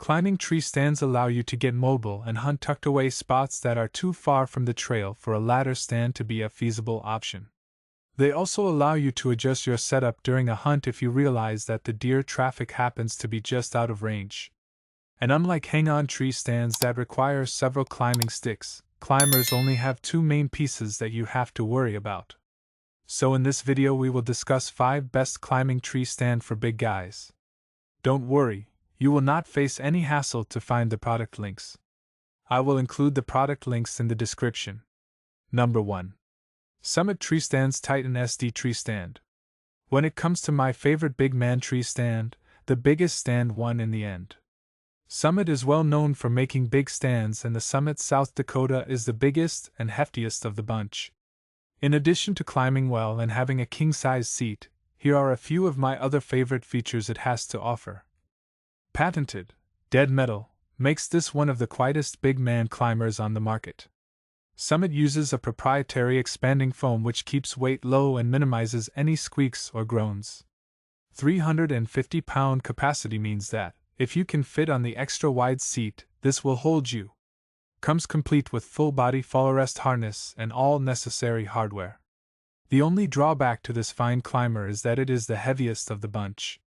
Climbing tree stands allow you to get mobile and hunt tucked away spots that are too far from the trail for a ladder stand to be a feasible option. They also allow you to adjust your setup during a hunt if you realize that the deer traffic happens to be just out of range. And unlike hang-on tree stands that require several climbing sticks, climbers only have two main pieces that you have to worry about. So in this video we will discuss 5 best climbing tree stand for big guys. Don't worry, you will not face any hassle to find the product links. I will include the product links in the description. Number 1. Summit Treestands Titan SD Tree Stand. When it comes to my favorite big man tree stand, the biggest stand won in the end. Summit is well known for making big stands, and the Summit South Dakota is the biggest and heftiest of the bunch. In addition to climbing well and having a king-size seat, here are a few of my other favorite features it has to offer. Patented, dead metal, makes this one of the quietest big man climbers on the market. Summit uses a proprietary expanding foam which keeps weight low and minimizes any squeaks or groans. 350-pound capacity means that, if you can fit on the extra wide seat, this will hold you. Comes complete with full-body fall arrest harness and all necessary hardware. The only drawback to this fine climber is that it is the heaviest of the bunch.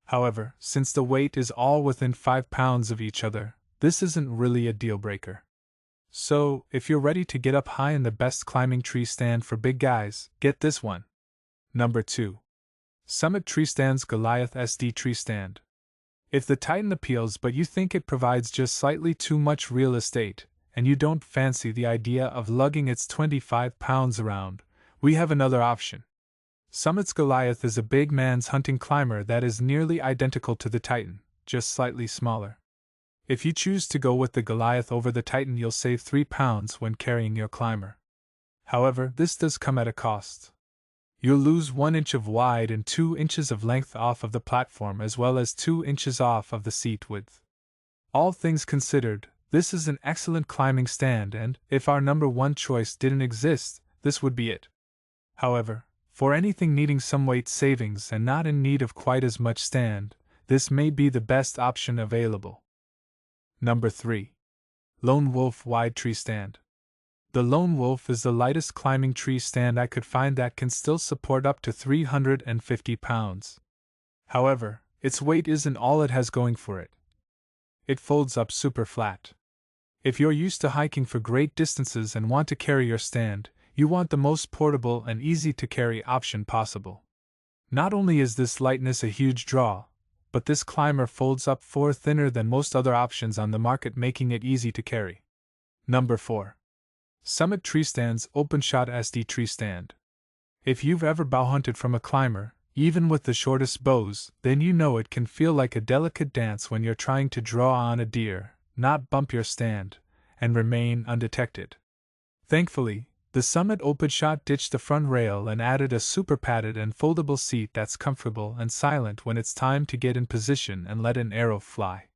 However, since the weight is all within 5 pounds of each other, this isn't really a deal-breaker. So, if you're ready to get up high in the best climbing tree stand for big guys, get this one. Number 2. Summit Treestands Goliath SD Tree Stand. If the Titan appeals but you think it provides just slightly too much real estate, and you don't fancy the idea of lugging its 25 pounds around, we have another option. Summit's Goliath is a big man's hunting climber that is nearly identical to the Titan, just slightly smaller. If you choose to go with the Goliath over the Titan, you'll save 3 pounds when carrying your climber. However, this does come at a cost. You'll lose 1 inch of wide and 2 inches of length off of the platform, as well as 2 inches off of the seat width. All things considered, this is an excellent climbing stand, and if our number 1 choice didn't exist, this would be it. However, for anything needing some weight savings and not in need of quite as much stand, this may be the best option available. Number 3. Lone Wolf Wide Tree Stand. The Lone Wolf is the lightest climbing tree stand I could find that can still support up to 350 pounds. However, its weight isn't all it has going for it. It folds up super flat. If you're used to hiking for great distances and want to carry your stand, you want the most portable and easy to carry option possible. Not only is this lightness a huge draw, but this climber folds up far thinner than most other options on the market, making it easy to carry. Number 4. Summit Treestands OpenShot SD Tree Stand. If you've ever bow hunted from a climber, even with the shortest bows, then you know it can feel like a delicate dance when you're trying to draw on a deer, not bump your stand, and remain undetected. Thankfully, the Summit OpenShot ditched the front rail and added a super padded and foldable seat that's comfortable and silent when it's time to get in position and let an arrow fly.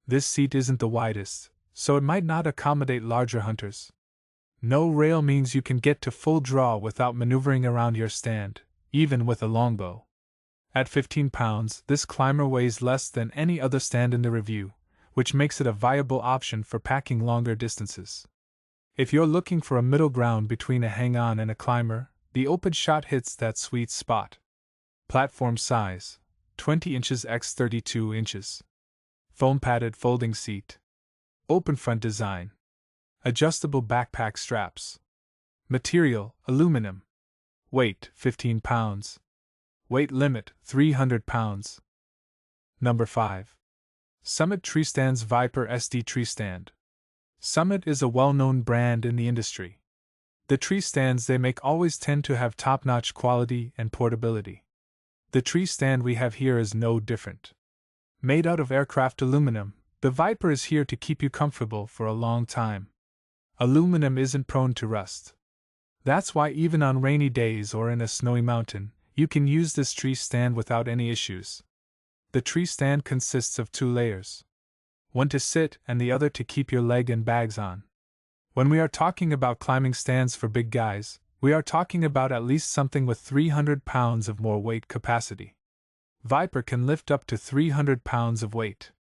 This seat isn't the widest, so it might not accommodate larger hunters. No rail means you can get to full draw without maneuvering around your stand, even with a longbow. At 15 pounds, this climber weighs less than any other stand in the review, which makes it a viable option for packing longer distances. If you're looking for a middle ground between a hang-on and a climber, the OpenShot hits that sweet spot. Platform size: 20 inches x 32 inches. Foam-padded folding seat. Open front design. Adjustable backpack straps. Material: aluminum. Weight: 15 pounds. Weight limit: 300 pounds. Number 5. Summit Treestands Viper SD Tree Stand. Summit is a well-known brand in the industry. The tree stands they make always tend to have top-notch quality and portability. The tree stand we have here is no different. Made out of aircraft aluminum, the Viper is here to keep you comfortable for a long time. Aluminum isn't prone to rust. That's why even on rainy days or in a snowy mountain, you can use this tree stand without any issues. The tree stand consists of 2 layers. One to sit and the other to keep your leg and bags on. When we are talking about climbing stands for big guys, we are talking about at least something with 300 pounds of more weight capacity. Viper can lift up to 300 pounds of weight.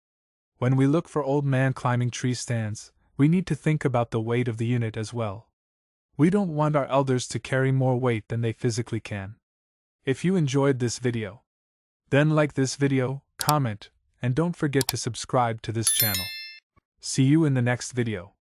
When we look for old man climbing tree stands, we need to think about the weight of the unit as well. We don't want our elders to carry more weight than they physically can. If you enjoyed this video, then like this video, comment, and don't forget to subscribe to this channel. See you in the next video.